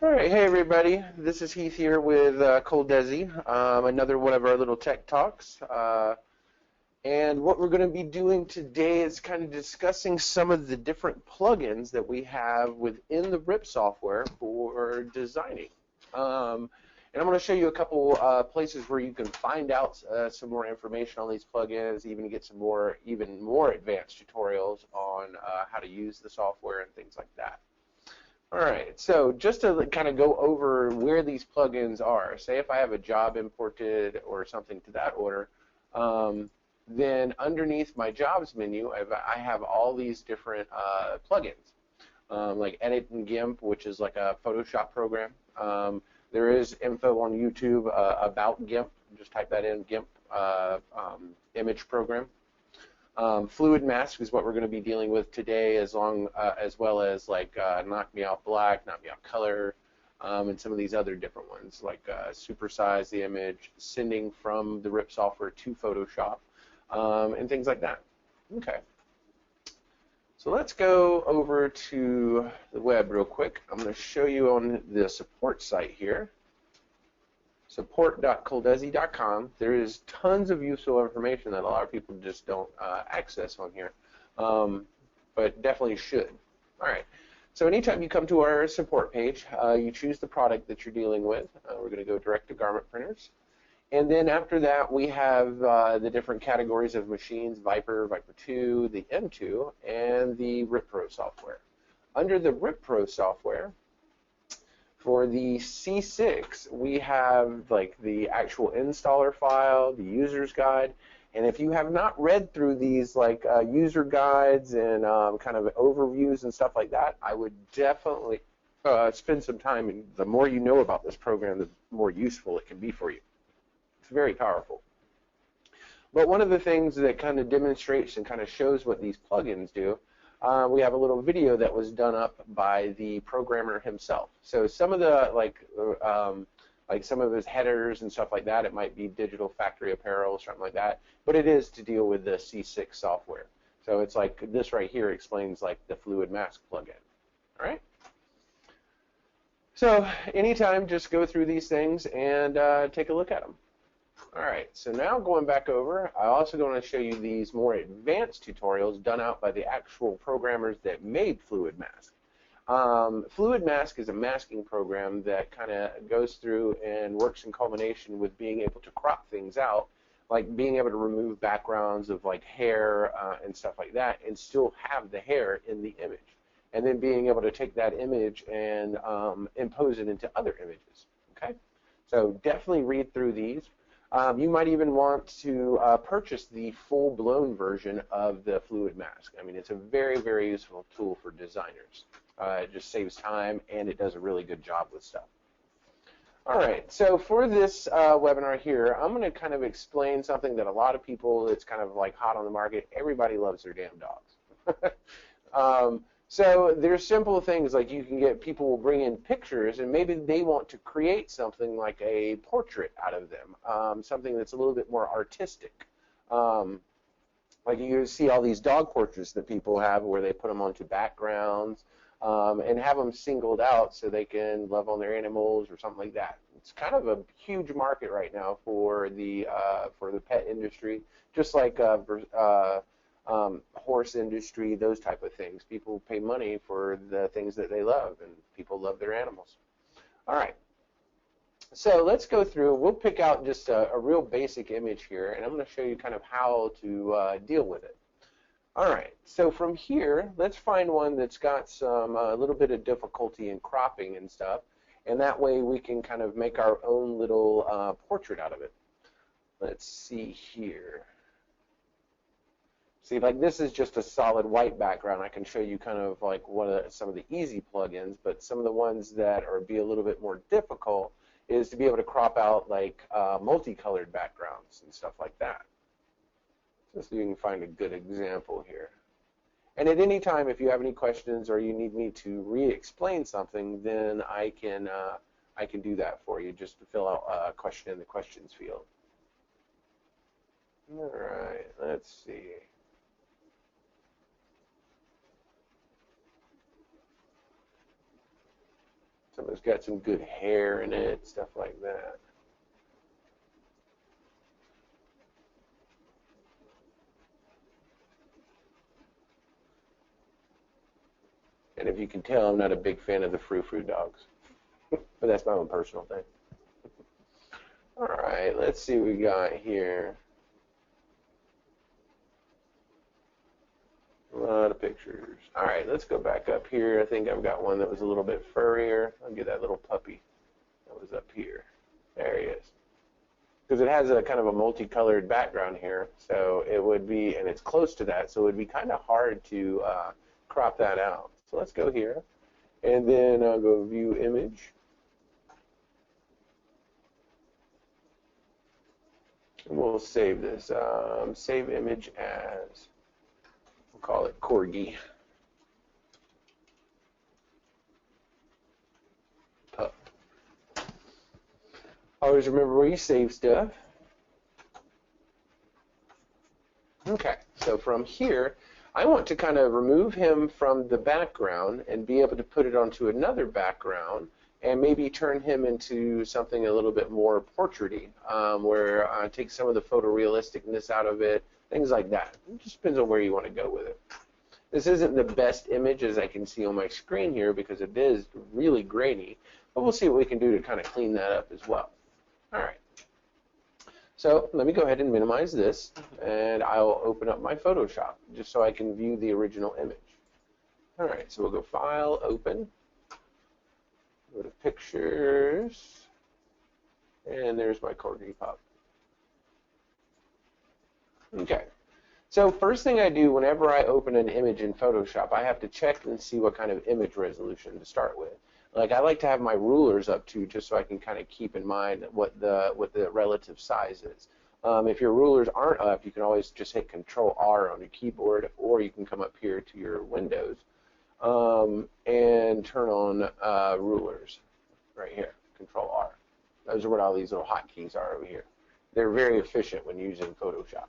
All right, hey everybody. This is Heath here with Coldesi, another one of our little tech talks. And what we're going to be doing today is kind of discussing some of the different plugins that we have within the RIP software for designing. And I'm going to show you a couple places where you can find out some more information on these plugins, even get some even more advanced tutorials on how to use the software and things like that. All right, so just to kind of go over where these plugins are, say if I have a job imported or something to that order, then underneath my jobs menu, I have all these different plugins, like Edit in GIMP, which is like a Photoshop program. There is info on YouTube about GIMP. Just type that in, GIMP image program. Fluid mask is what we're going to be dealing with today, as well as like Knock Me Out Black, Knock Me Out Color, and some of these other different ones like supersize the image, sending from the RIP software to Photoshop, and things like that. Okay, so let's go over to the web real quick. I'm going to show you on the support site here. Support.coldesi.com. There is tons of useful information that a lot of people just don't access on here, but definitely should. All right. So anytime you come to our support page, you choose the product that you're dealing with. We're going to go direct to garment printers. And then after that, we have the different categories of machines, Viper, Viper 2, the M2, and the RIP Pro software. Under the RIP Pro software, for the C6, we have like the actual installer file, the user's guide, and if you have not read through these like user guides and kind of overviews and stuff like that, I would definitely spend some time. And the more you know about this program, the more useful it can be for you. It's very powerful. But one of the things that kind of demonstrates and kind of shows what these plugins do, we have a little video that was done up by the programmer himself. So some of the like some of his headers and stuff like that, it might be digital factory apparel or something like that, but it is to deal with the C6 software. So it's like this right here explains like the fluid mask plugin. All right. So anytime, just go through these things and take a look at them. All right, so now going back over, I also going to show you these more advanced tutorials done out by the actual programmers that made Fluid Mask. Fluid Mask is a masking program that kind of goes through and works in combination with being able to crop things out, like being able to remove backgrounds of like hair and stuff like that, and still have the hair in the image, and then being able to take that image and impose it into other images. Okay, so definitely read through these. You might even want to purchase the full-blown version of the fluid mask. I mean, it's a very, very useful tool for designers. It just saves time, and it does a really good job with stuff. All right, so for this webinar here, I'm going to kind of explain something that a lot of people, it's kind of like hot on the market. Everybody loves their damn dogs. So there's simple things like you can get people will bring in pictures and maybe they want to create something like a portrait out of them, something that's a little bit more artistic. Like you see all these dog portraits that people have where they put them onto backgrounds and have them singled out so they can love on their animals or something like that. It's kind of a huge market right now for the pet industry, just like horse industry, those type of things. People pay money for the things that they love, and people love their animals. All right, so let's go through. We'll pick out just a real basic image here, and I'm going to show you kind of how to deal with it. All right, so from here, let's find one that's got some a little bit of difficulty in cropping and stuff, and that way we can kind of make our own little portrait out of it. Let's see here. See, like this is just a solid white background. I can show you kind of like some of the easy plugins, but some of the ones that be a little bit more difficult is to be able to crop out like multicolored backgrounds and stuff like that. Just so you can find a good example here. And at any time, if you have any questions or you need me to re-explain something, then I can do that for you. Just to fill out a question in the questions field. All right, let's see. It's got some good hair in it, stuff like that. And if you can tell, I'm not a big fan of the frou-frou dogs. But that's my own personal thing. All right, let's see what we got here. A lot of pictures. All right, let's go back up here. I think I've got one that was a little bit furrier. I'll get that little puppy that was up here. There he is. Because it has a kind of a multicolored background here, so it would be, and it's close to that, so it would be kind of hard to crop that out. So let's go here, and then I'll go View Image. And we'll save this. Save image as, we'll call it Corgi. Pup. Always remember where you save stuff. Okay, so from here, I want to kind of remove him from the background and be able to put it onto another background and maybe turn him into something a little bit more portraity, where I take some of the photorealisticness out of it, things like that. It just depends on where you want to go with it. This isn't the best image as I can see on my screen here because it is really grainy, but we'll see what we can do to kind of clean that up as well. All right. So let me go ahead and minimize this, and I'll open up my Photoshop just so I can view the original image. All right, so we'll go File, Open, go to Pictures, and there's my Corgi pup. Okay, so first thing I do whenever I open an image in Photoshop, I have to check and see what kind of image resolution to start with. Like I like to have my rulers up to just so I can kind of keep in mind what the relative size is. If your rulers aren't up, you can always just hit Control R on your keyboard, or you can come up here to your Windows and turn on rulers right here, Control R. Those are what all these little hotkeys are over here. They're very efficient when using Photoshop.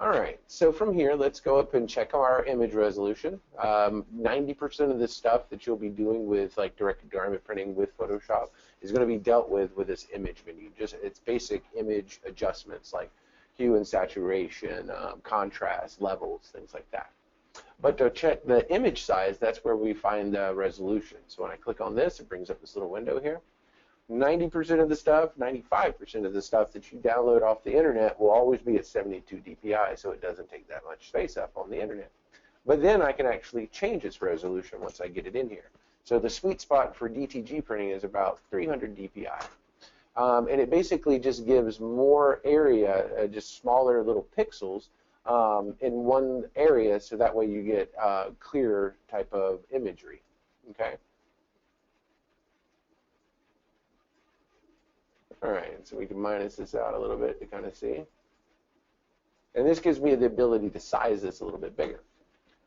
All right, so from here, let's go up and check our image resolution. 90% of the stuff that you'll be doing with like directed garment printing with Photoshop is going to be dealt with this image menu. Just it's basic image adjustments like hue and saturation, contrast, levels, things like that. But to check the image size, that's where we find the resolution. So when I click on this, it brings up this little window here. 90% of the stuff, 95% of the stuff that you download off the internet will always be at 72 dpi, so it doesn't take that much space up on the internet. But then I can actually change its resolution once I get it in here. So the sweet spot for DTG printing is about 300 dpi. And it basically just gives more area, just smaller little pixels in one area, so that way you get clearer type of imagery. Okay. All right, so we can minus this out a little bit to kind of see. And this gives me the ability to size this a little bit bigger.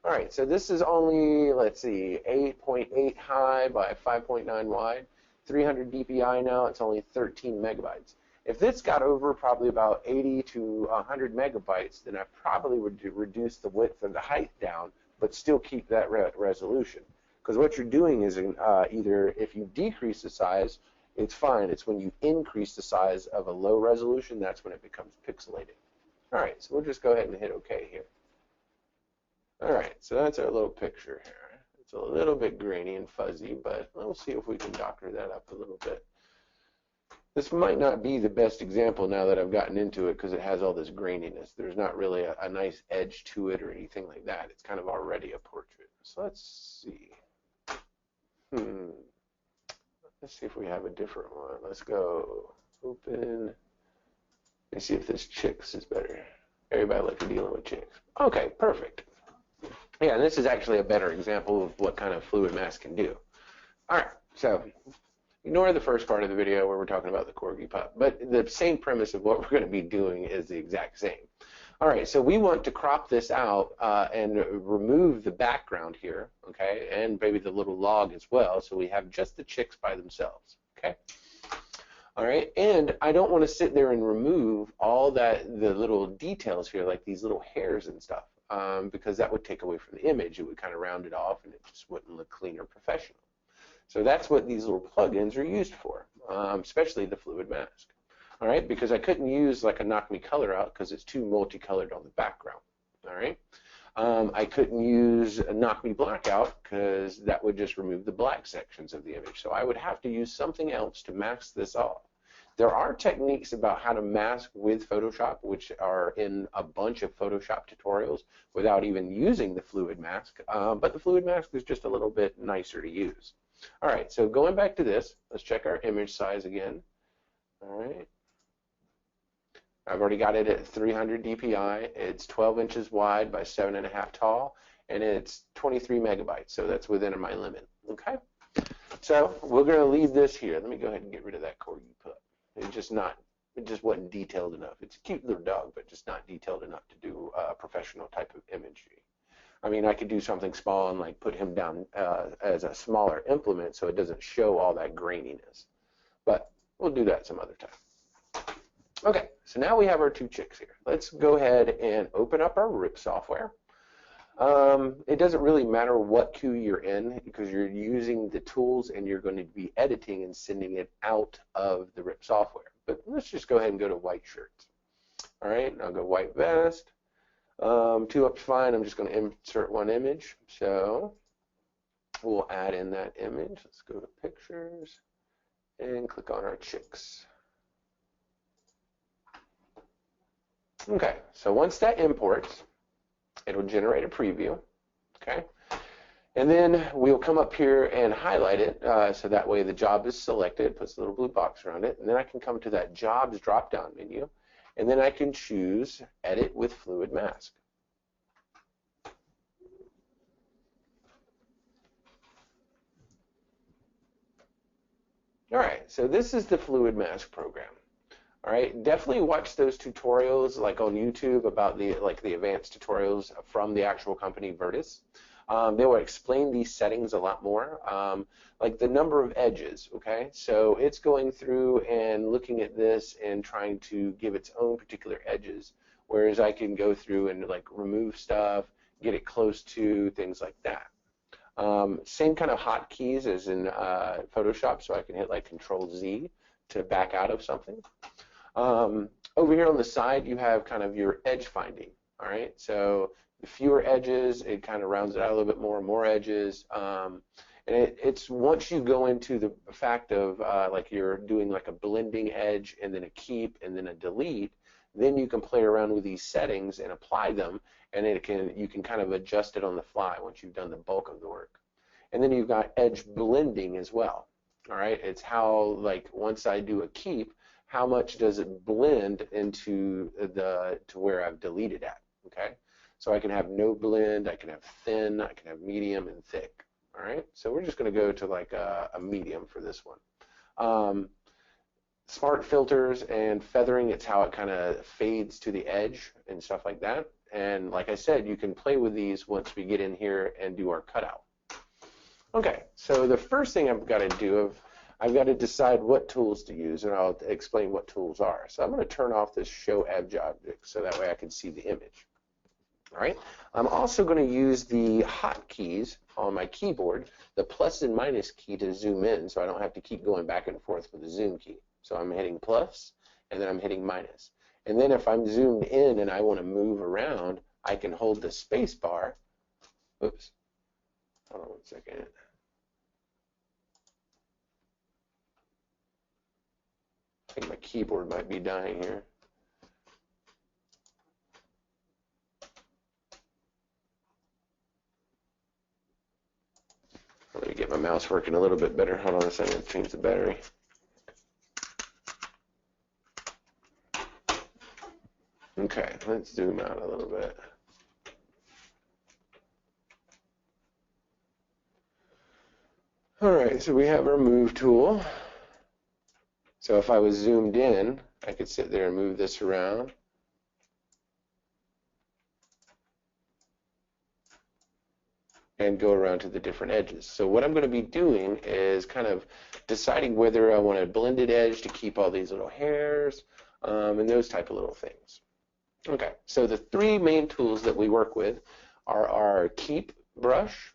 All right, so this is only, let's see, 8.8 high by 5.9 wide, 300 dpi now, it's only 13 megabytes. If this got over probably about 80 to 100 megabytes, then I probably would reduce the width and the height down, but still keep that resolution. Because what you're doing is either if you decrease the size, it's fine. It's when you increase the size of a low resolution, that's when it becomes pixelated. All right, so we'll just go ahead and hit OK here. All right, so that's our little picture here. It's a little bit grainy and fuzzy, but we'll see if we can doctor that up a little bit. This might not be the best example now that I've gotten into it because it has all this graininess. There's not really a nice edge to it or anything like that. It's kind of already a portrait. So let's see. Let's see if we have a different one. Let's go open. Let's see if this chicks is better. Everybody like to dealing with chicks. Okay, perfect. Yeah, and this is actually a better example of what kind of fluid mask can do. All right, so ignore the first part of the video where we're talking about the Corgi pup, but the same premise of what we're going to be doing is the exact same. All right, so we want to crop this out and remove the background here, okay, and maybe the little log as well, so we have just the chicks by themselves, okay? All right, and I don't want to sit there and remove all the little details here, like these little hairs and stuff, because that would take away from the image. It would kind of round it off, and it just wouldn't look clean or professional. So that's what these little plugins are used for, especially the fluid mask. All right, because I couldn't use like a knock me color out because it's too multicolored on the background. All right, I couldn't use a knock me blackout because that would just remove the black sections of the image. So I would have to use something else to mask this off. There are techniques about how to mask with Photoshop, which are in a bunch of Photoshop tutorials without even using the fluid mask, but the fluid mask is just a little bit nicer to use. All right, so going back to this, let's check our image size again. All right. I've already got it at 300 dpi. It's 12 inches wide by 7.5 tall, and it's 23 megabytes, so that's within my limit. Okay, so we're going to leave this here. Let me go ahead and get rid of that corgi pup. It just wasn't detailed enough. It's a cute little dog, but just not detailed enough to do a professional type of imagery. I mean, I could do something small and like put him down as a smaller implement so it doesn't show all that graininess. But we'll do that some other time. Okay, so now we have our two chicks here. Let's go ahead and open up our RIP software. It doesn't really matter what queue you're in because you're using the tools and you're going to be editing and sending it out of the RIP software. But let's just go ahead and go to white shirts. All right, I'll go white vest. 2 up's fine. I'm just going to insert one image. So we'll add in that image. Let's go to pictures and click on our chicks. Okay, so once that imports, it'll generate a preview, okay? And then we'll come up here and highlight it so that way the job is selected, puts a little blue box around it, and then I can come to that Jobs drop-down menu, and then I can choose Edit with Fluid Mask. All right, so this is the Fluid Mask program. All right, definitely watch those tutorials like on YouTube about the advanced tutorials from the actual company Vertis. They will explain these settings a lot more, like the number of edges, okay? So it's going through and looking at this and trying to give its own particular edges, whereas I can go through and like remove stuff, get it close to, things like that. Same kind of hotkeys as in Photoshop, so I can hit like Control-Z to back out of something. Over here on the side, you have kind of your edge finding, all right? So the fewer edges, it kind of rounds it out a little bit more edges. And it's once you go into the fact of like you're doing like a blending edge and then a keep and then a delete, then you can play around with these settings and apply them, and you can kind of adjust it on the fly once you've done the bulk of the work. And then you've got edge blending as well, all right? It's how, like, once I do a keep, how much does it blend into to where I've deleted at, okay? So I can have no blend, I can have thin, I can have medium and thick, all right? So we're just going to go to like a medium for this one. Smart filters and feathering, it's how it kind of fades to the edge and stuff like that. And like I said, you can play with these once we get in here and do our cutout. Okay, so the first thing I've got to do I've got to decide what tools to use, and I'll explain what tools are. So I'm going to turn off this Show Edge Object so that way I can see the image. All right. I'm also going to use the hotkeys on my keyboard, the plus and minus key to zoom in, so I don't have to keep going back and forth with the zoom key. So I'm hitting plus, and then I'm hitting minus. And then if I'm zoomed in and I want to move around, I can hold the space bar. Oops. Hold on 1 second. I think my keyboard might be dying here. Let me get my mouse working a little bit better. Hold on a second, change the battery. Okay, let's zoom out a little bit. All right, so we have our move tool. So if I was zoomed in, I could sit there and move this around. And go around to the different edges. So what I'm going to be doing is kind of deciding whether I want a blended edge to keep all these little hairs and those type of little things. Okay, so the three main tools that we work with are our keep brush,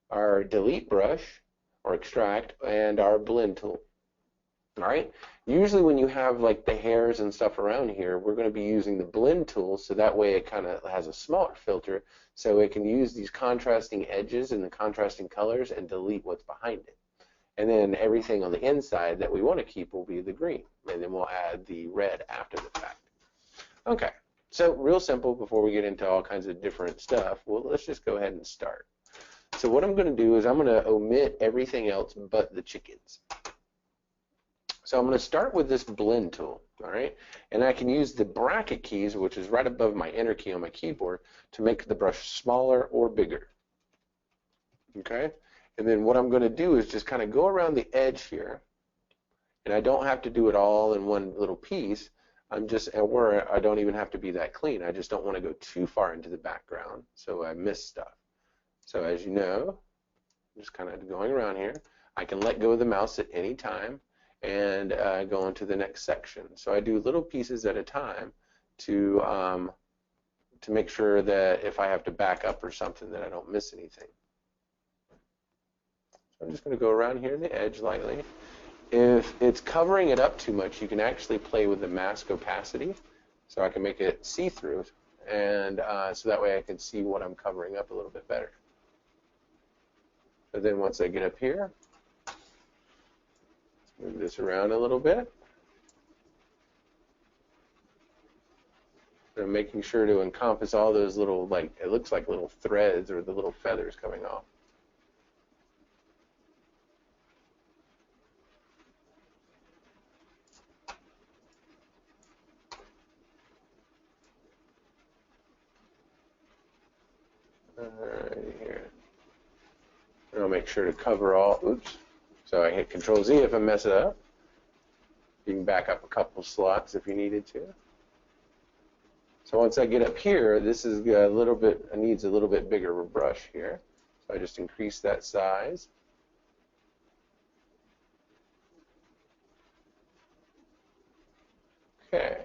our delete brush, or extract, and our blend tool. All right. Usually when you have like the hairs and stuff around here, we're going to be using the blend tool, so that way it kind of has a smaller filter, so it can use these contrasting edges and the contrasting colors and delete what's behind it. And then everything on the inside that we want to keep will be the green, and then we'll add the red after the fact. Okay, so real simple before we get into all kinds of different stuff. Well, let's just go ahead and start. So what I'm going to do is I'm going to omit everything else but the chickens. So I'm going to start with this blend tool, all right? And I can use the bracket keys, which is right above my enter key on my keyboard, to make the brush smaller or bigger, okay? And then what I'm going to do is just kind of go around the edge here, and I don't have to do it all in one little piece. Where I don't even have to be that clean. I just don't want to go too far into the background, so I miss stuff. So as you know, I'm just kind of going around here. I can let go of the mouse at any time and go on to the next section. So I do little pieces at a time to make sure that if I have to back up or something that I don't miss anything. So I'm just going to go around here the edge lightly. If it's covering it up too much, you can actually play with the mask opacity, so I can make it see-through, and so that way I can see what I'm covering up a little bit better. But then once I get up here, let's move this around a little bit. And I'm making sure to encompass all those little, like, it looks like little threads or the little feathers coming off. Alright, here. And I'll make sure to cover all, oops. So I hit Control Z if I mess it up. You can back up a couple slots if you needed to. So once I get up here, this is a little bit, it needs a little bit bigger brush here. So I just increase that size. Okay.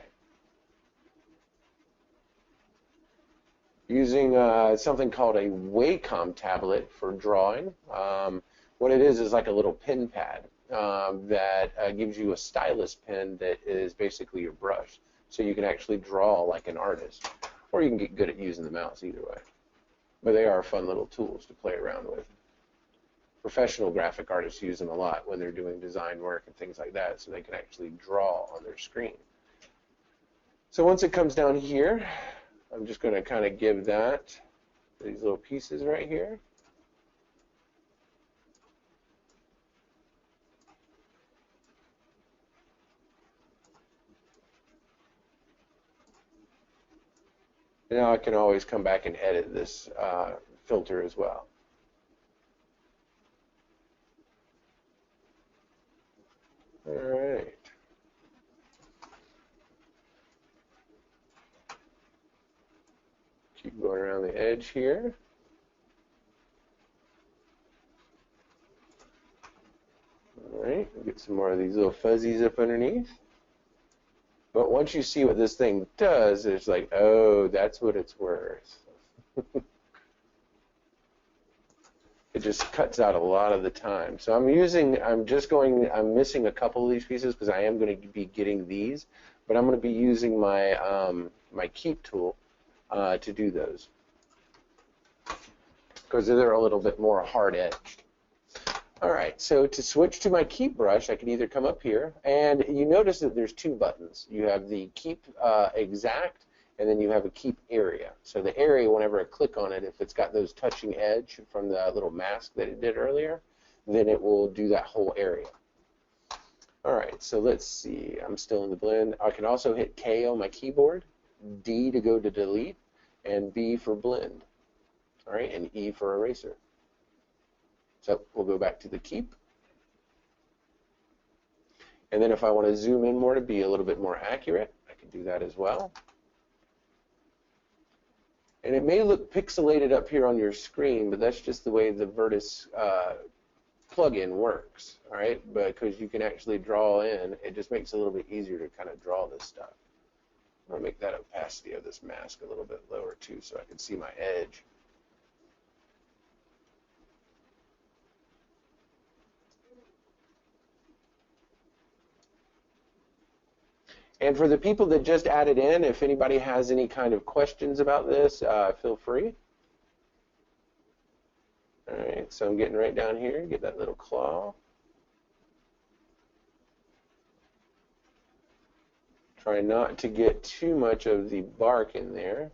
Using something called a Wacom Tablet for drawing. What it is like a little pen pad that gives you a stylus pen that is basically your brush. So you can actually draw like an artist. Or you can get good at using the mouse, either way. But they are fun little tools to play around with. Professional graphic artists use them a lot when they're doing design work and things like that, so they can actually draw on their screen. So once it comes down here, I'm just going to kind of give that these little pieces right here. Now I can always come back and edit this filter as well. All right. Keep going around the edge here. All right, get some more of these little fuzzies up underneath. But once you see what this thing does, it's like, oh, that's what it's worth. It just cuts out a lot of the time. So I'm missing a couple of these pieces because I am going to be getting these, but I'm going to be using my my keep tool to do those because they're a little bit more hard-edged. All right, so to switch to my keep brush, I can either come up here, and you notice that there's two buttons. You have the keep exact, and then you have a keep area. So the area, whenever I click on it, if it's got those touching edge from the little mask that it did earlier, then it will do that whole area. All right, so let's see. I'm still in the blend. I can also hit K on my keyboard, D to go to delete, and B for blend. All right, and E for eraser. So we'll go back to the keep. And then if I want to zoom in more to be a little bit more accurate, I can do that as well. And it may look pixelated up here on your screen, but that's just the way the Vertis plugin works, all right? Because you can actually draw in, it just makes it a little bit easier to kind of draw this stuff. I'm going to make that opacity of this mask a little bit lower too so I can see my edge. And for the people that just added in, if anybody has any kind of questions about this, feel free. All right, so I'm getting right down here, get that little claw. Try not to get too much of the bark in there.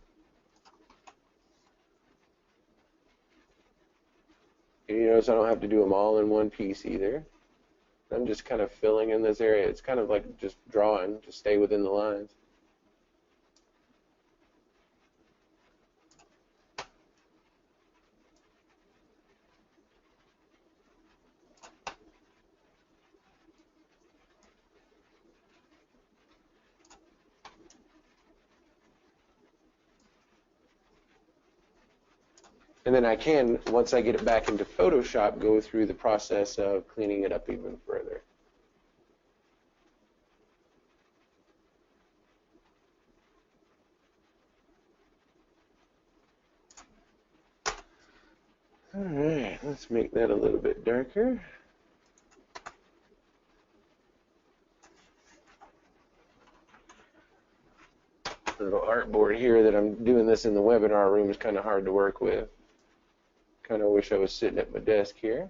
And you notice I don't have to do them all in one piece either. I'm just kind of filling in this area. It's kind of like just drawing to stay within the lines. And then I can, once I get it back into Photoshop, go through the process of cleaning it up even further. All right, let's make that a little bit darker. The little artboard here that I'm doing this in the webinar room is kind of hard to work with. Kind of wish I was sitting at my desk here.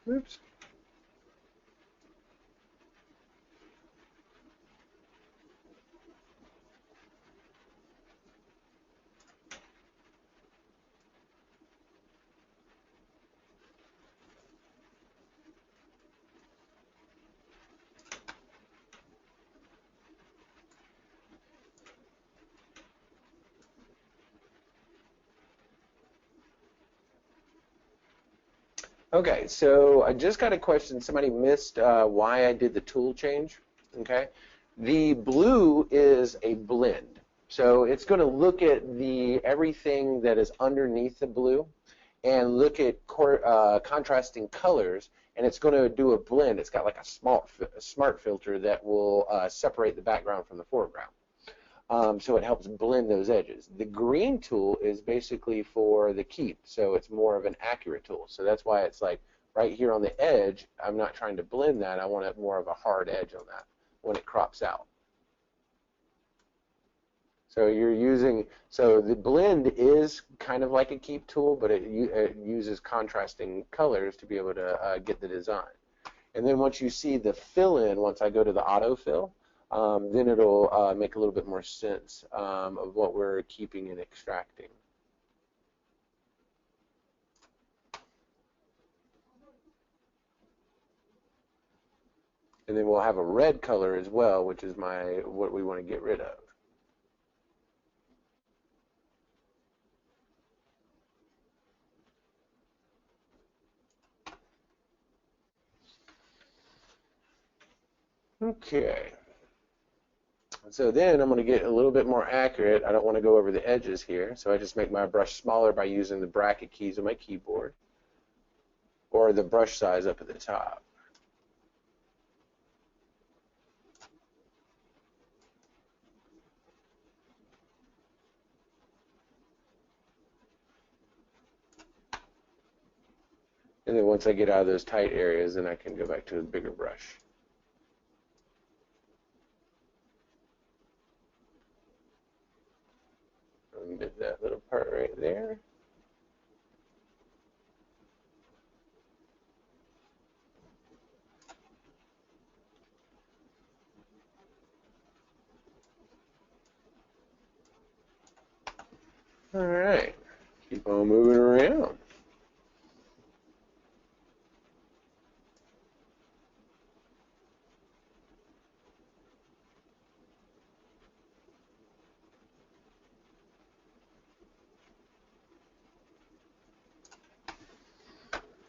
Oops. Okay, so I just got a question. Somebody missed why I did the tool change. Okay, the blue is a blend, so it's going to look at everything that is underneath the blue, and look at contrasting colors, and it's going to do a blend. It's got like a smart filter that will separate the background from the foreground. So it helps blend those edges. The green tool is basically for the keep, so it's more of an accurate tool. So that's why it's like right here on the edge, I'm not trying to blend that. I want it more of a hard edge on that when it crops out. So so the blend is kind of like a keep tool, but it uses contrasting colors to be able to get the design. And then once you see the fill-in, once I go to the autofill, then it'll make a little bit more sense of what we're keeping and extracting. And then we'll have a red color as well, which is what we want to get rid of. Okay. So then I'm going to get a little bit more accurate. I don't want to go over the edges here, so I just make my brush smaller by using the bracket keys on my keyboard or the brush size up at the top. And then once I get out of those tight areas, then I can go back to a bigger brush. Undo that little part right there. All right, keep on moving around.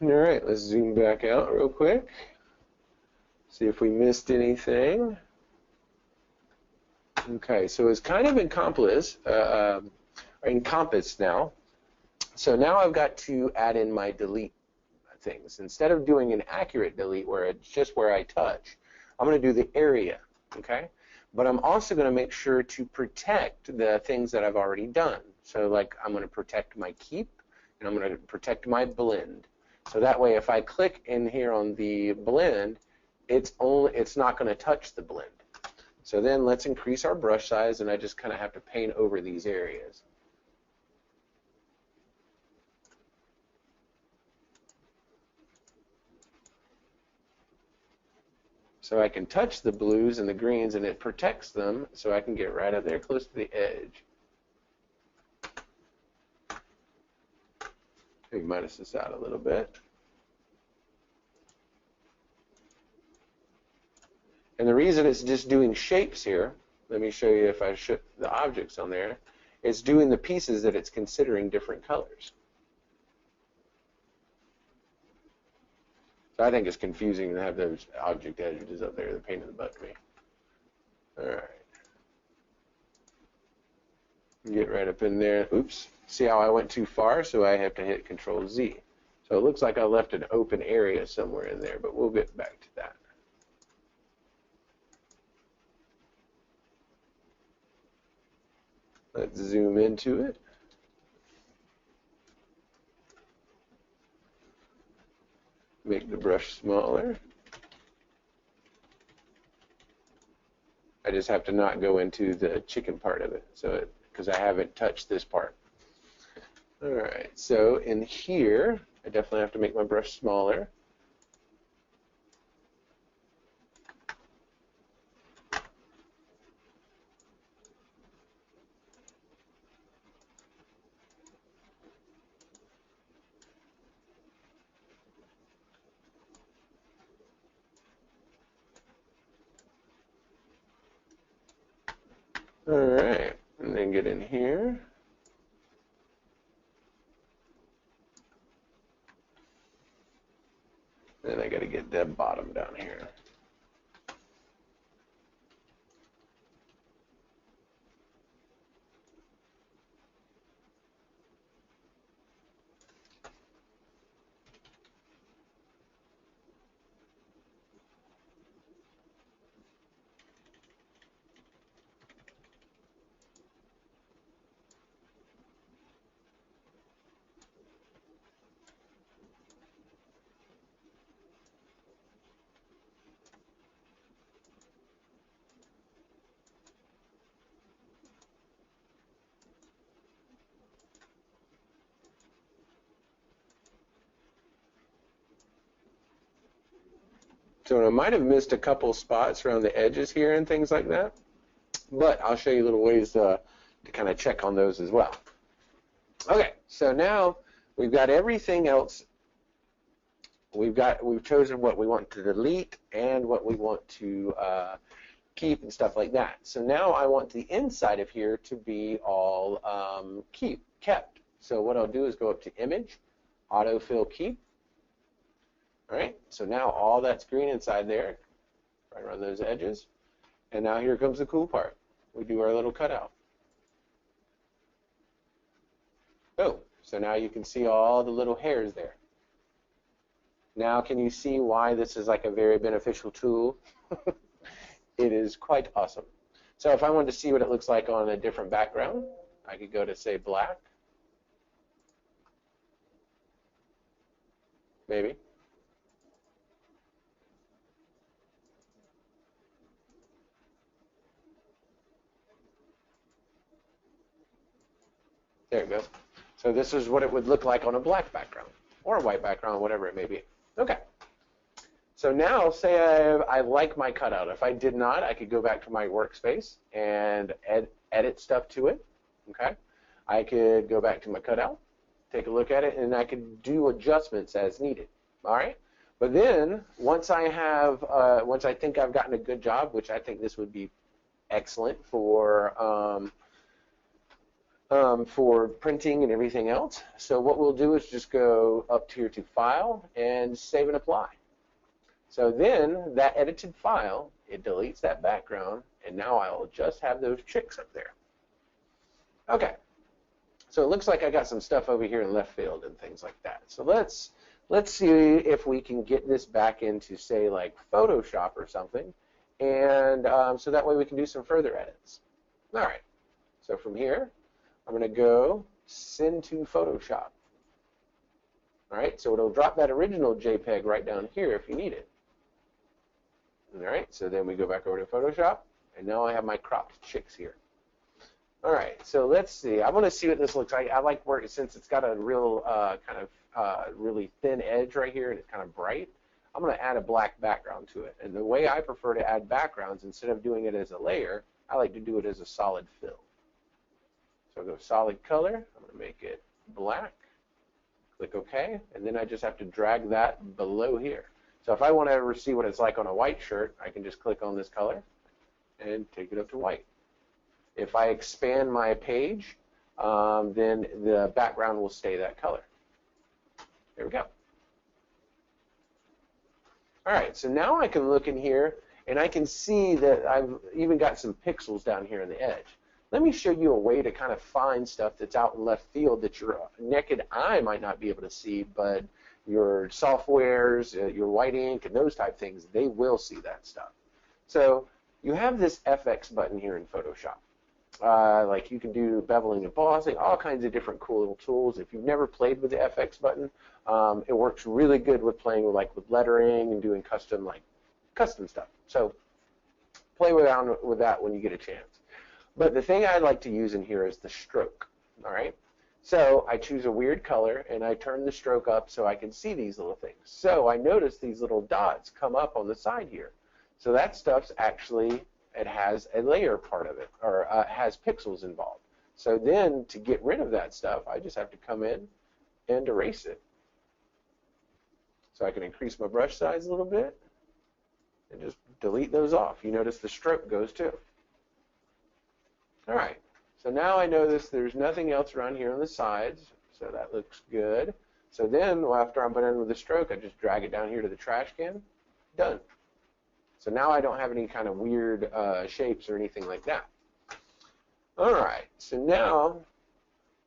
All right, let's zoom back out real quick. See if we missed anything. Okay, so it's kind of encompassed now. So now I've got to add in my delete things. Instead of doing an accurate delete where it's just where I touch, I'm going to do the area, okay? But I'm also going to make sure to protect the things that I've already done. So like I'm going to protect my keep, and I'm going to protect my blend. So that way if I click in here on the blend, it's not going to touch the blend. So then let's increase our brush size, and I just kind of have to paint over these areas. So I can touch the blues and the greens, and it protects them, so I can get right up there close to the edge. Maybe minus this out a little bit. And the reason it's just doing shapes here, let me show you if I show the objects on there, it's doing the pieces that it's considering different colors. So I think it's confusing to have those object edges up there, the pain in the butt to me. All right. Get right up in there. Oops. See how I went too far? So I have to hit Control Z. So it looks like I left an open area somewhere in there, but we'll get back to that. Let's zoom into it. Make the brush smaller. I just have to not go into the chicken part of it, so because I haven't touched this part. All right, so in here, I definitely have to make my brush smaller. All right, and then get in here. Then I got to get that bottom down here. So I might have missed a couple spots around the edges here and things like that, but I'll show you little ways to kind of check on those as well. Okay, so now we've got everything else. We've chosen what we want to delete and what we want to keep and stuff like that. So now I want the inside of here to be all kept. So what I'll do is go up to Image, Autofill Keep. All right, so now all that's green inside there, right around those edges. And now here comes the cool part. We do our little cutout. Oh, so now you can see all the little hairs there. Now can you see why this is like a very beneficial tool? It is quite awesome. So if I wanted to see what it looks like on a different background, I could go to, say, black. Maybe. There you go. So this is what it would look like on a black background or a white background, whatever it may be. Okay. So now, say I like my cutout. If I did not, I could go back to my workspace and edit stuff to it. Okay. I could go back to my cutout, take a look at it, and I could do adjustments as needed. All right. But then once I think I've gotten a good job, which I think this would be excellent for printing and everything else. So what we'll do is just go up here to File and Save and Apply. So then that edited file, it deletes that background, and now I'll just have those chicks up there. Okay. So it looks like I got some stuff over here in left field and things like that. So let's let's see if we can get this back into, say, like Photoshop or something, and so that way we can do some further edits. All right, so from here, I'm going to go send to Photoshop. All right, so it'll drop that original JPEG right down here if you need it. All right, so then we go back over to Photoshop, and now I have my cropped chicks here. All right, so let's see. I want to see what this looks like. I like where, since it's got a real really thin edge right here, and it's kind of bright, I'm going to add a black background to it. And the way I prefer to add backgrounds, instead of doing it as a layer, I like to do it as a solid fill. So I'll go solid color. I'm going to make it black. Click OK, and then I just have to drag that below here. So if I want to ever see what it's like on a white shirt, I can just click on this color and take it up to white. If I expand my page, then the background will stay that color. There we go. All right, so now I can look in here, and I can see that I've even got some pixels down here on the edge. Let me show you a way to kind of find stuff that's out in left field that your naked eye might not be able to see, but your softwares, your white ink, and those type things, they will see that stuff. So you have this FX button here in Photoshop. Like you can do beveling and embossing, all kinds of different cool little tools. If you've never played with the FX button, it works really good with playing with lettering and doing custom stuff. So play around with that when you get a chance. But the thing I like to use in here is the stroke. All right. So I choose a weird color and I turn the stroke up so I can see these little things. So I notice these little dots come up on the side here. So that stuff's actually, it has a layer part of it, or has pixels involved. So then to get rid of that stuff, I just have to come in and erase it. So I can increase my brush size a little bit and just delete those off. You notice the stroke goes too. All right, so now I notice there's nothing else around here on the sides, so that looks good. So then after I'm done with the stroke, I just drag it down here to the trash can. Done. So now I don't have any kind of weird shapes or anything like that. All right, so now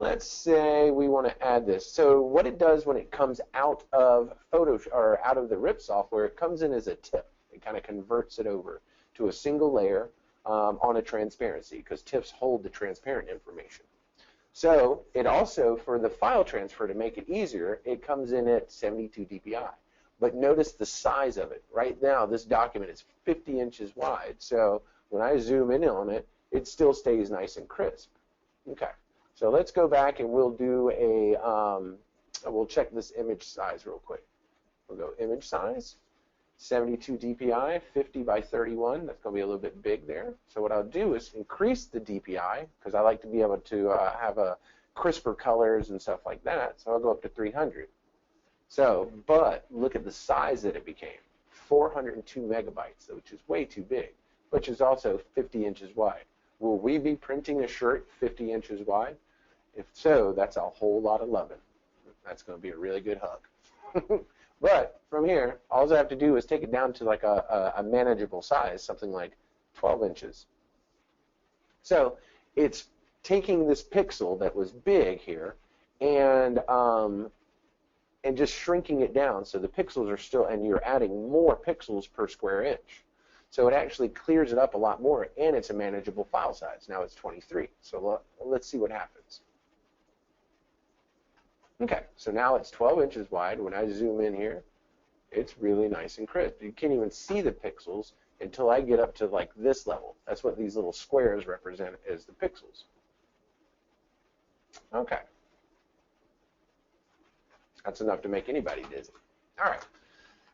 let's say we want to add this. So what it does when it comes out of Photoshop or out of the RIP software, it comes in as a TIFF. It kind of converts it over to a single layer on a transparency, because TIFFs hold the transparent information. So it also, for the file transfer to make it easier, it comes in at 72 dpi. But notice the size of it. Right now, this document is 50 inches wide. So when I zoom in on it, it still stays nice and crisp. Okay. So let's go back and we'll do we'll check this image size real quick. We'll go image size, 72 dpi, 50 by 31. That's going to be a little bit big there. So what I'll do is increase the dpi, because I like to be able to have crisper colors and stuff like that. So I'll go up to 300. So, but look at the size that it became, 402 megabytes, which is way too big, which is also 50 inches wide. Will we be printing a shirt 50 inches wide? If so, that's a whole lot of loving. That's going to be a really good hug. But from here, all I have to do is take it down to like a manageable size, something like 12 inches. So it's taking this pixel that was big here and just shrinking it down so the pixels are still, and you're adding more pixels per square inch. So it actually clears it up a lot more, and it's a manageable file size. Now it's 23. So let's see what happens. Okay, so now it's 12 inches wide. When I zoom in here, it's really nice and crisp. You can't even see the pixels until I get up to like this level. That's what these little squares represent as the pixels. Okay. That's enough to make anybody dizzy. All right.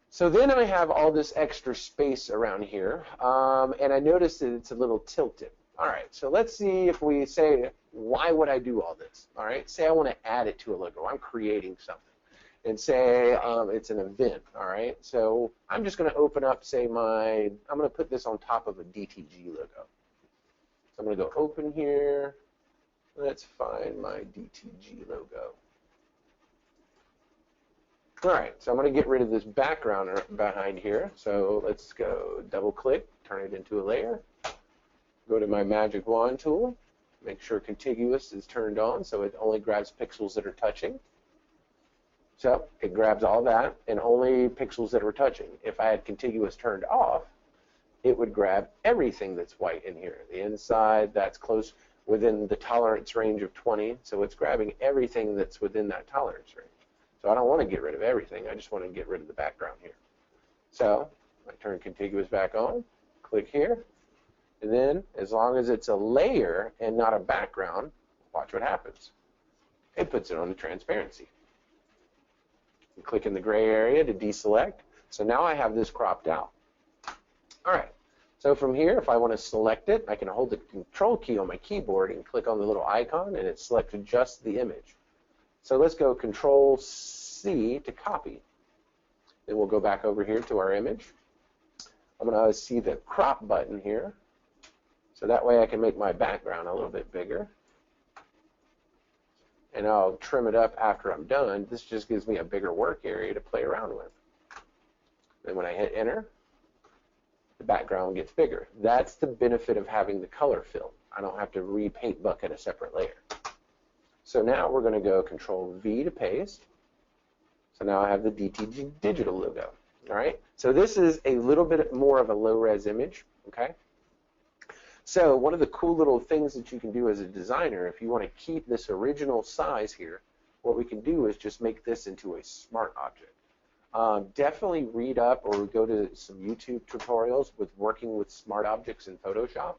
So then I have all this extra space around here, and I noticed that it's a little tilted. All right, so let's see if we say, why would I do all this? All right, say I want to add it to a logo. I'm creating something. And say it's an event, all right? So I'm just going to open up, say, I'm going to put this on top of a DTG logo. So I'm going to go open here. Let's find my DTG logo. All right, so I'm going to get rid of this background behind here. So let's go double-click, turn it into a layer. Go to my magic wand tool. Make sure contiguous is turned on so it only grabs pixels that are touching. So it grabs all that and only pixels that are touching. If I had contiguous turned off, it would grab everything that's white in here. The inside, that's close within the tolerance range of 20, so it's grabbing everything that's within that tolerance range. So I don't want to get rid of everything, I just want to get rid of the background here. So I turn contiguous back on, click here, and then as long as it's a layer and not a background, watch what happens. It puts it on the transparency. And click in the gray area to deselect. So now I have this cropped out. All right, so from here, if I want to select it, I can hold the control key on my keyboard and click on the little icon, and it selects just the image. So let's go Control C to copy. Then we'll go back over here to our image. I'm going to see the crop button here, so that way I can make my background a little bit bigger. And I'll trim it up after I'm done. This just gives me a bigger work area to play around with. Then when I hit enter, the background gets bigger. That's the benefit of having the color fill. I don't have to repaint bucket a separate layer. So now we're going to go Control V to paste. So now I have the DTG digital logo. All right. So this is a little bit more of a low-res image. Okay. So one of the cool little things that you can do as a designer, if you want to keep this original size here, what we can do is just make this into a smart object. Definitely read up or go to some YouTube tutorials with working with smart objects in Photoshop.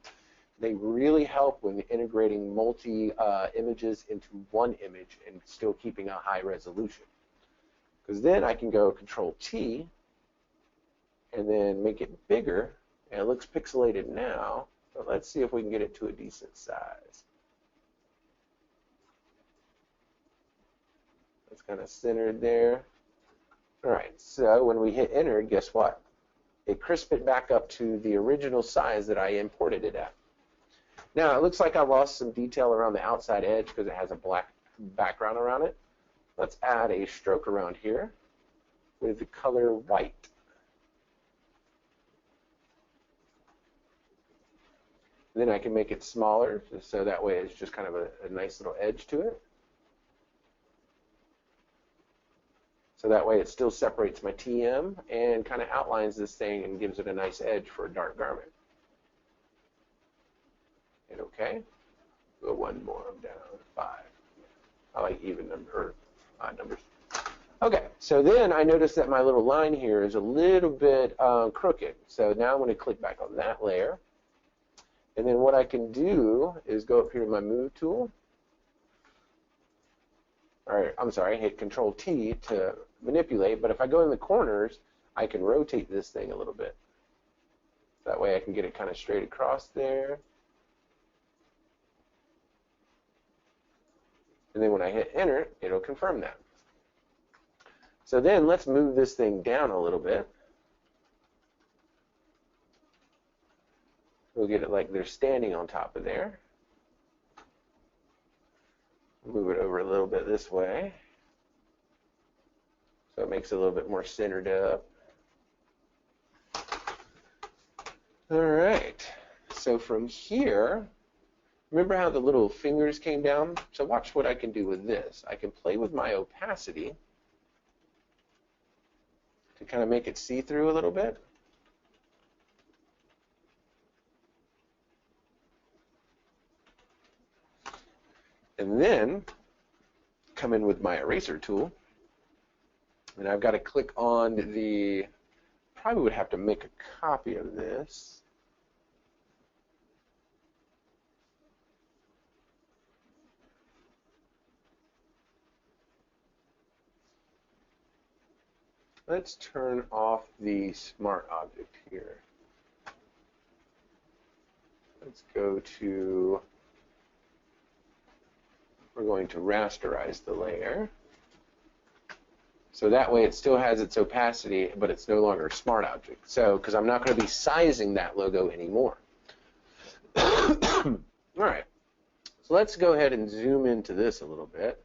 They really help when integrating multi images into one image and still keeping a high resolution. Because then I can go Control T and then make it bigger, and it looks pixelated now, but let's see if we can get it to a decent size. It's kind of centered there. All right, so when we hit enter, guess what? It crisped it back up to the original size that I imported it at. Now, it looks like I lost some detail around the outside edge because it has a black background around it. Let's add a stroke around here with the color white. Then I can make it smaller, so that way it's just kind of a nice little edge to it. So that way it still separates my TM and kind of outlines this thing and gives it a nice edge for a dark garment. Hit OK. Go one more down, 5. I like even number, or odd numbers. Okay, so then I notice that my little line here is a little bit crooked. So now I'm going to click back on that layer. And then what I can do is go up here to my Move tool. Or, I'm sorry, hit Control T to manipulate. But if I go in the corners, I can rotate this thing a little bit. That way I can get it kind of straight across there. And then when I hit enter, it'll confirm that. So then let's move this thing down a little bit. We'll get it like they're standing on top of there. Move it over a little bit this way. So it makes it a little bit more centered up. All right. So from here, remember how the little fingers came down? So watch what I can do with this. I can play with my opacity to kind of make it see-through a little bit. And then come in with my eraser tool, and I've got to click on the, probably would have to make a copy of this. Let's turn off the smart object here. Let's go to, we're going to rasterize the layer. So that way it still has its opacity, but it's no longer a smart object. So, because I'm not going to be sizing that logo anymore. All right. So let's go ahead and zoom into this a little bit.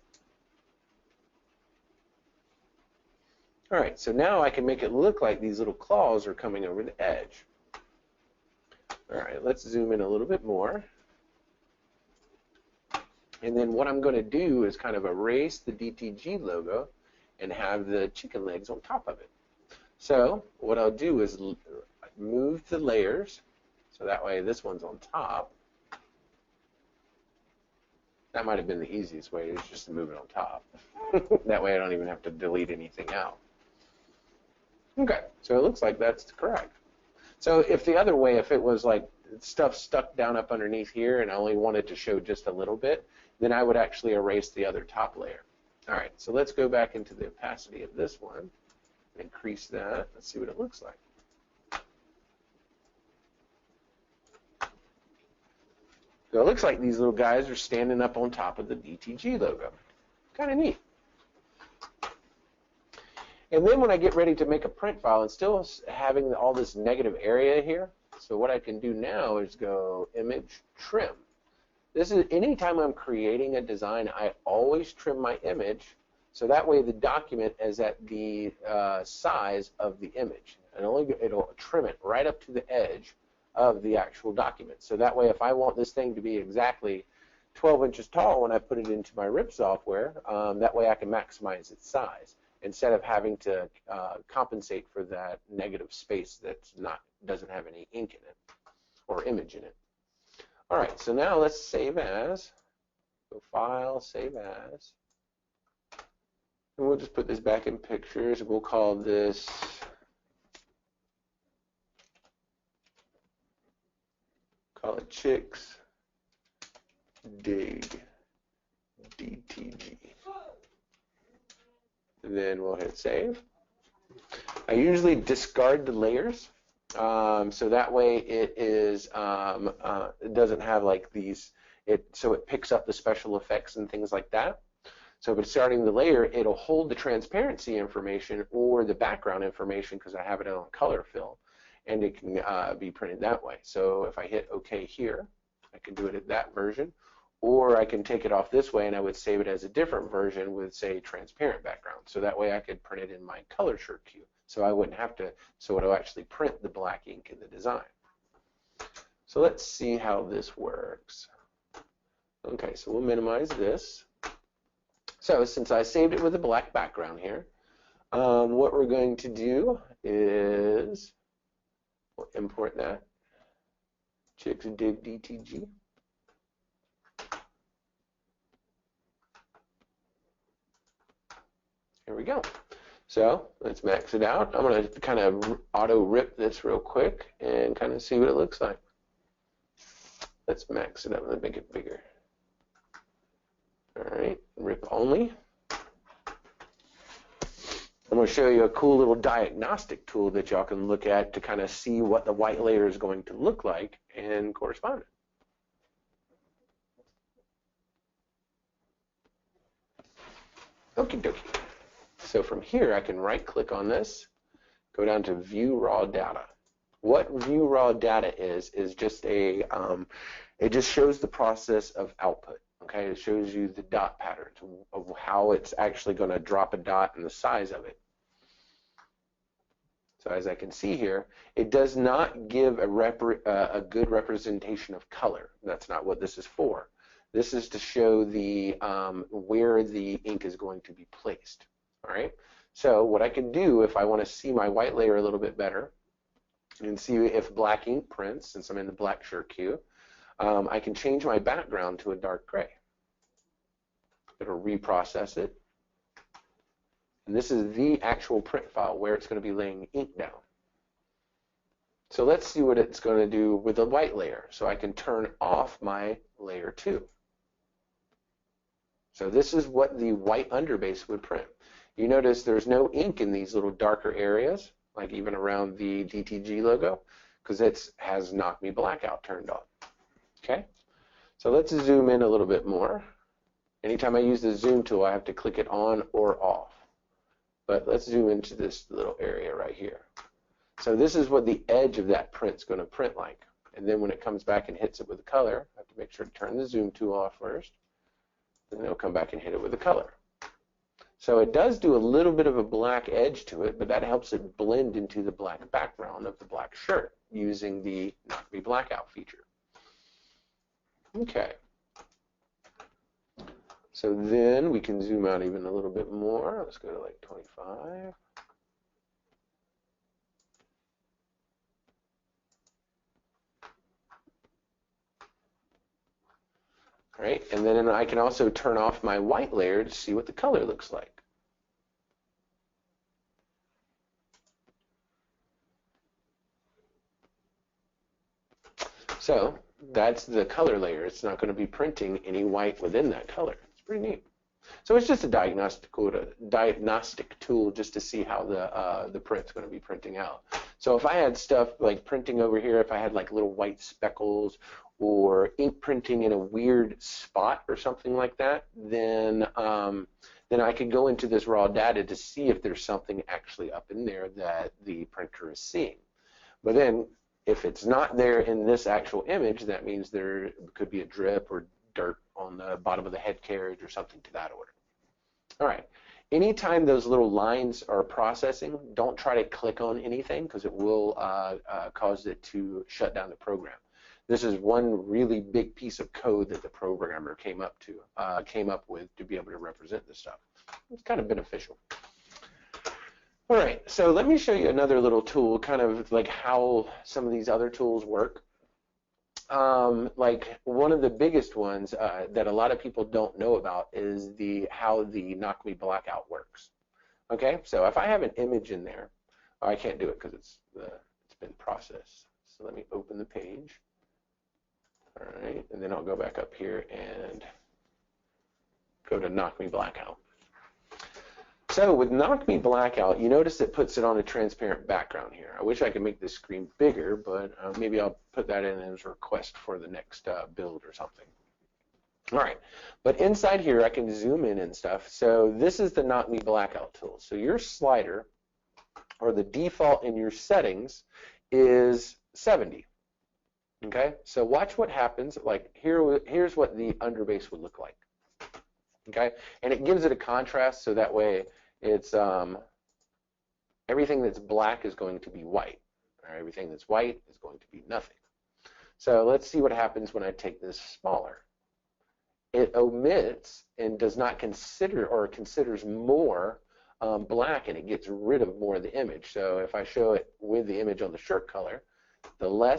All right, so now I can make it look like these little claws are coming over the edge. All right, let's zoom in a little bit more. And then what I'm going to do is kind of erase the DTG logo and have the chicken legs on top of it. So what I'll do is move the layers, so that way this one's on top. That might have been the easiest way, is just to move it on top. That way I don't even have to delete anything out. Okay, so it looks like that's correct. So if the other way, if it was like stuff stuck down up underneath here and I only wanted to show just a little bit, then I would actually erase the other top layer. All right, so let's go back into the opacity of this one, increase that, let's see what it looks like. So it looks like these little guys are standing up on top of the DTG logo. Kind of neat. And then when I get ready to make a print file, and still having all this negative area here, so what I can do now is go Image, Trim. This is anytime I'm creating a design, I always trim my image, so that way the document is at the size of the image. And it'll trim it right up to the edge of the actual document. So that way, if I want this thing to be exactly 12 inches tall when I put it into my RIP software, that way I can maximize its size, instead of having to compensate for that negative space that doesn't have any ink in it or image in it. All right, so now let's save as. Go File, Save As. And we'll just put this back in pictures. We'll call this Chicks Dig DTG. And then we'll hit save. I usually discard the layers, so that way it doesn't have like these. So it picks up the special effects and things like that. So by starting the layer, it'll hold the transparency information or the background information because I have it on color fill, and it can be printed that way. So if I hit OK here, I can do it at that version. Or I can take it off this way and I would save it as a different version with, say, transparent background. So that way I could print it in my color shirt queue. So I wouldn't have to, so it'll actually print the black ink in the design. So let's see how this works. Okay, so we'll minimize this. So since I saved it with a black background here, what we're going to do is we'll import that Chicks Dig DTG. Here we go. So let's max it out. I'm going to kind of auto rip this real quick and kind of see what it looks like. Let's max it up and make it bigger. All right, rip only. I'm going to show you a cool little diagnostic tool that y'all can look at to kind of see what the white layer is going to look like in correspondence. Okie dokie. So from here, I can right-click on this, go down to View Raw Data. What View Raw Data is just a, it just shows the process of output. Okay, it shows you the dot patterns of how it's actually going to drop a dot and the size of it. So as I can see here, it does not give a good representation of color. That's not what this is for. This is to show the where the ink is going to be placed. All right. So what I can do if I want to see my white layer a little bit better and see if black ink prints, since I'm in the black shirt queue, I can change my background to a dark gray. It'll reprocess it. And this is the actual print file where it's going to be laying ink down. So let's see what it's going to do with the white layer. So I can turn off my layer 2. So this is what the white underbase would print. You notice there's no ink in these little darker areas, like even around the DTG logo, because it has Knock Me Blackout turned on. Okay, so let's zoom in a little bit more. Anytime I use the zoom tool, I have to click it on or off. But let's zoom into this little area right here. So this is what the edge of that print's going to print like. And then when it comes back and hits it with the color, I have to make sure to turn the zoom tool off first. And then it'll come back and hit it with the color. So it does do a little bit of a black edge to it, but that helps it blend into the black background of the black shirt using the Knock Me Blackout feature. Okay. So then we can zoom out even a little bit more. Let's go to like 25. All right, and then I can also turn off my white layer to see what the color looks like. So that's the color layer. It's not going to be printing any white within that color. It's pretty neat. So it's just a diagnostic tool just to see how the print's going to be printing out. So if I had stuff like printing over here, if I had like little white speckles or ink printing in a weird spot or something like that, then I could go into this raw data to see if there's something actually up in there that the printer is seeing. But then if it's not there in this actual image, that means there could be a drip or dirt on the bottom of the head carriage or something to that order. All right. Anytime those little lines are processing, don't try to click on anything because it will cause it to shut down the program. This is one really big piece of code that the programmer came up with to be able to represent this stuff. It's kind of beneficial. All right, so let me show you another little tool, kind of like how some of these other tools work. Like one of the biggest ones that a lot of people don't know about is how the Knock Me Blackout works. Okay, so if I have an image in there, I can't do it because it's been processed. So let me open the page. All right, and then I'll go back up here and go to Knock Me Blackout. So with Knock Me Blackout, you notice it puts it on a transparent background here. I wish I could make this screen bigger, but maybe I'll put that in as a request for the next build or something. All right, but inside here I can zoom in and stuff. So this is the Knock Me Blackout tool. So your slider, or the default in your settings, is 70. Okay, so watch what happens. Like here's what the underbase would look like. Okay, and it gives it a contrast so that way it's everything that's black is going to be white, or everything that's white is going to be nothing. So let's see what happens when I take this smaller. It omits and does not consider, or considers more black, and it gets rid of more of the image. So if I show it with the image on the shirt color, the lower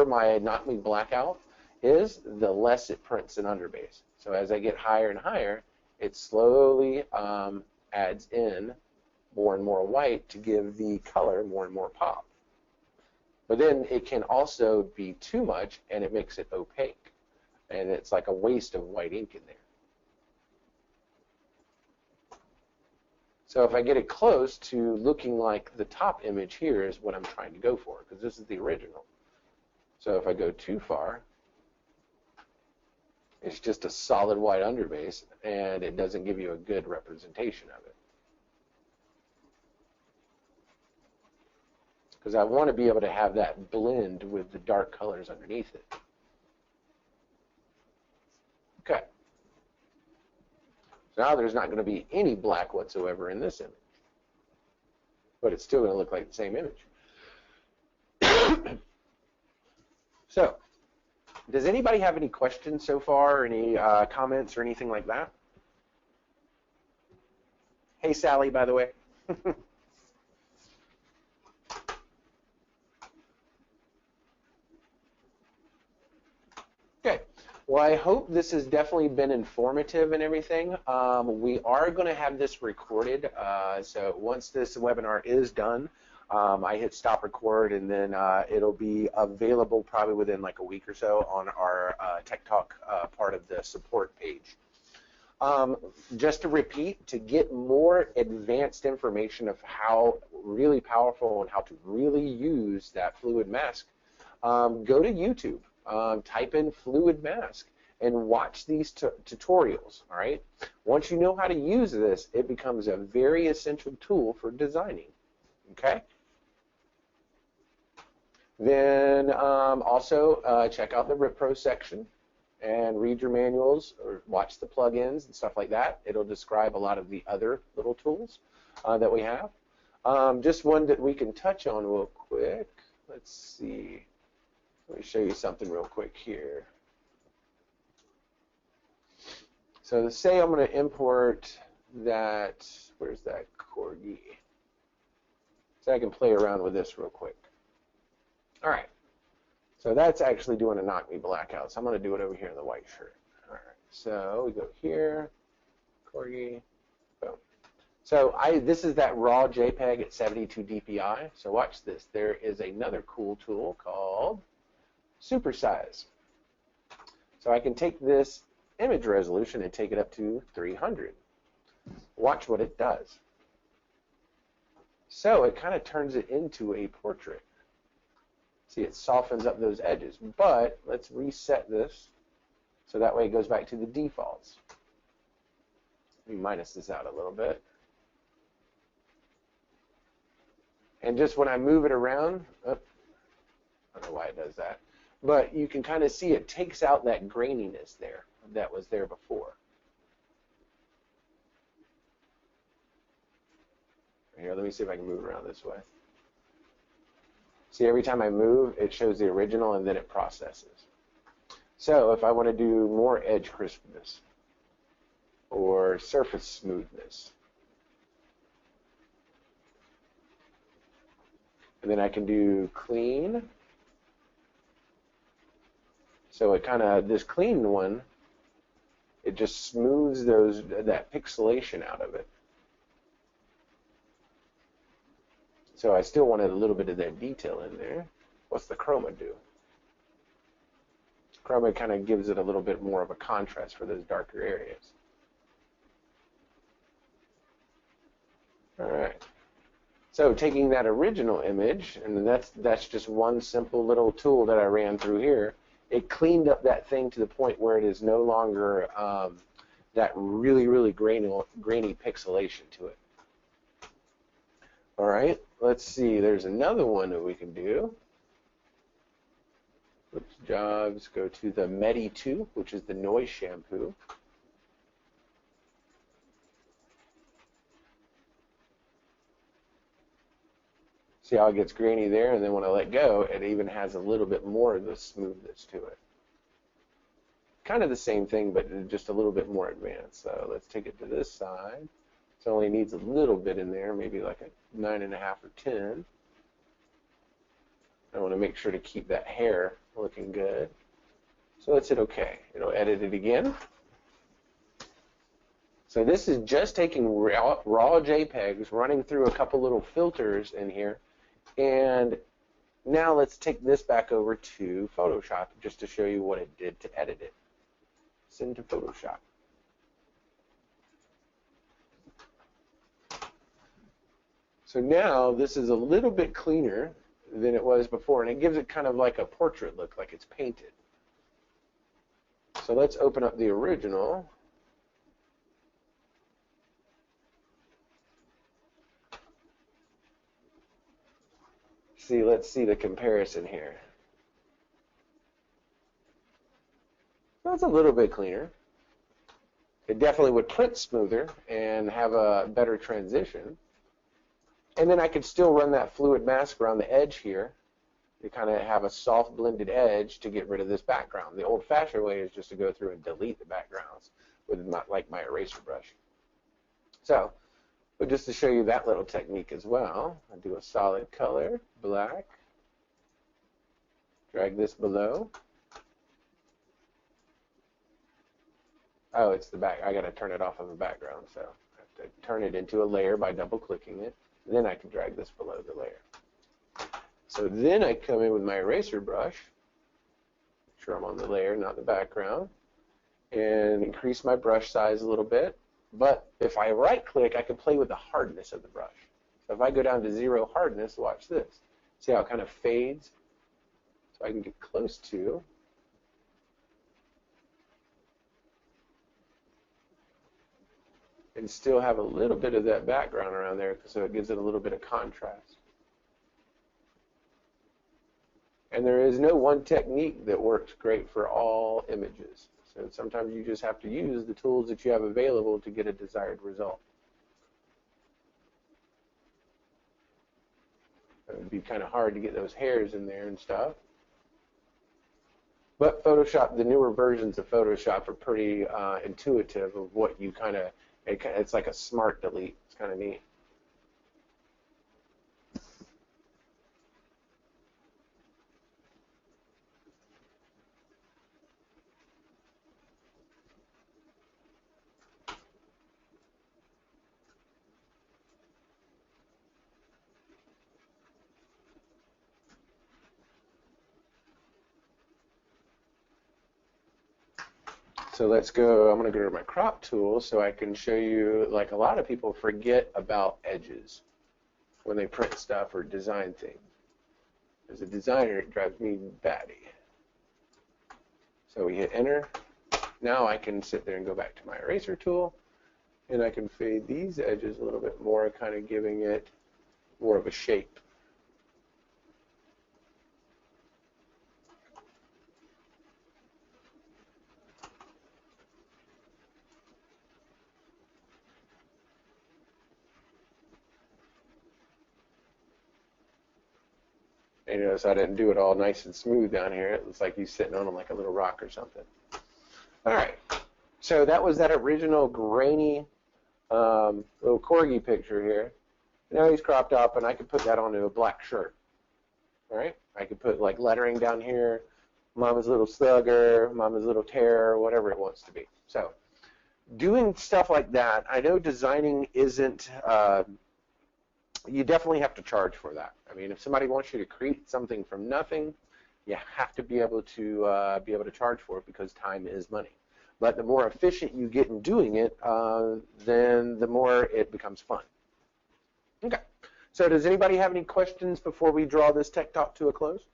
my Knock Me Blackout is, the less it prints in underbase. So as I get higher and higher, it slowly adds in more and more white to give the color more and more pop. But then it can also be too much, and it makes it opaque, and it's like a waste of white ink in there. So if I get it close to looking like the top image here is what I'm trying to go for, because this is the original. So if I go too far, it's just a solid white underbase, and it doesn't give you a good representation of it. Because I want to be able to have that blend with the dark colors underneath it. Okay. So now there's not going to be any black whatsoever in this image. But it's still going to look like the same image. So, does anybody have any questions so far, or any comments or anything like that? Hey, Sally, by the way. Okay. Well, I hope this has definitely been informative and everything. We are going to have this recorded. So once this webinar is done, I hit stop record, and then it'll be available probably within like a week or so on our Tech Talk part of the support page. Just to repeat, to get more advanced information of how really powerful and how to really use that fluid mask, go to YouTube, type in fluid mask, and watch these tutorials. All right. Once you know how to use this, it becomes a very essential tool for designing. Okay. Then also check out the RipPro section and read your manuals or watch the plugins and stuff like that. It'll describe a lot of the other little tools that we have. Just one that we can touch on real quick. Let's see. Let me show you something real quick here. So say I'm going to import that, where's that corgi? So I can play around with this real quick. All right. So that's actually doing a knock me blackout. So I'm going to do it over here in the white shirt. All right. So we go here, corgi, boom. So this is that raw JPEG at 72 DPI. So watch this. There is another cool tool called Supersize. So I can take this image resolution and take it up to 300. Watch what it does. So it kind of turns it into a portrait. See, it softens up those edges. But let's reset this so that way it goes back to the defaults. Let me minus this out a little bit. And just when I move it around, I don't know why it does that, but you can kind of see it takes out that graininess there that was there before. Here, let me see if I can move around this way. See, every time I move, it shows the original and then it processes. So if I want to do more edge crispness or surface smoothness, and then I can do clean. So it kind of, this clean one, it just smooths that pixelation out of it. So I still wanted a little bit of that detail in there. What's the chroma do? Chroma kind of gives it a little bit more of a contrast for those darker areas. All right. So taking that original image, and that's just one simple little tool that I ran through here, it cleaned up that thing to the point where it is no longer that really, really grainy pixelation to it. All right, let's see. There's another one that we can do. Oops, jobs, go to the Medi 2, which is the noise shampoo. See how it gets grainy there, and then when I let go, it even has a little bit more of the smoothness to it. Kind of the same thing, but just a little bit more advanced. So let's take it to this side. It only needs a little bit in there, maybe like a 9.5 or 10. I want to make sure to keep that hair looking good. So let's hit OK. It'll edit it again. So this is just taking raw JPEGs, running through a couple little filters in here. And now let's take this back over to Photoshop just to show you what it did to edit it. Send to Photoshop. So now this is a little bit cleaner than it was before, and it gives it kind of like a portrait look, like it's painted. So let's open up the original. See, let's see the comparison here. That's a little bit cleaner. It definitely would print smoother and have a better transition. And then I could still run that fluid mask around the edge here to kind of have a soft blended edge to get rid of this background. The old-fashioned way is just to go through and delete the backgrounds with my eraser brush. So, but just to show you that little technique as well, I do a solid color, black, drag this below. Oh, it's the back. I got to turn it off of the background, so I have to turn it into a layer by double-clicking it. Then I can drag this below the layer. So then I come in with my eraser brush, make sure I'm on the layer, not the background, and increase my brush size a little bit. But if I right-click, I can play with the hardness of the brush. So if I go down to 0 hardness, watch this. See how it kind of fades? So I can get close to. And still have a little bit of that background around there, so it gives it a little bit of contrast. And there is no one technique that works great for all images. So sometimes you just have to use the tools that you have available to get a desired result. It would be kind of hard to get those hairs in there and stuff. But Photoshop, the newer versions of Photoshop are pretty intuitive of what you kind of, it's like a smart delete. It's kind of neat. So let's go, I'm going to go to my crop tool so I can show you, like a lot of people forget about edges when they print stuff or design things. As a designer, it drives me batty. So we hit enter. Now I can sit there and go back to my eraser tool, and I can fade these edges a little bit more, kind of giving it more of a shape. And you notice I didn't do it all nice and smooth down here. It looks like he's sitting on him like a little rock or something. All right. So that was that original grainy little corgi picture here. Now he's cropped up, and I could put that onto a black shirt. All right. I could put like lettering down here, Mama's Little Slugger, Mama's Little Terror, whatever it wants to be. So doing stuff like that, I know designing isn't, you definitely have to charge for that. I mean, if somebody wants you to create something from nothing, you have to be able to charge for it, because time is money. But the more efficient you get in doing it, then the more it becomes fun. Okay. So does anybody have any questions before we draw this tech talk to a close?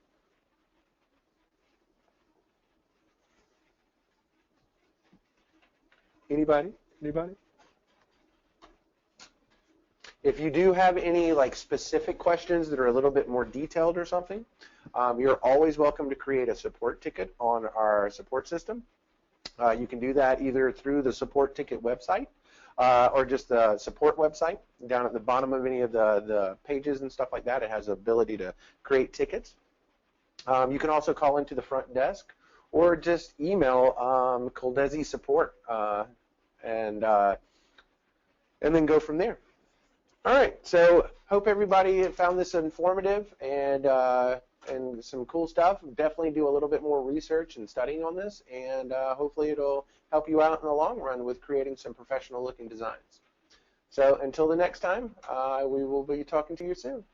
Anybody? Anybody? If you do have any like specific questions that are a little bit more detailed or something, you're always welcome to create a support ticket on our support system. You can do that either through the support ticket website or just the support website. Down at the bottom of any of the pages and stuff like that, it has the ability to create tickets. You can also call into the front desk or just email Coldesi support and then go from there. All right, so hope everybody found this informative and some cool stuff. Definitely do a little bit more research and studying on this, and hopefully it'll help you out in the long run with creating some professional looking designs. So until the next time, we will be talking to you soon.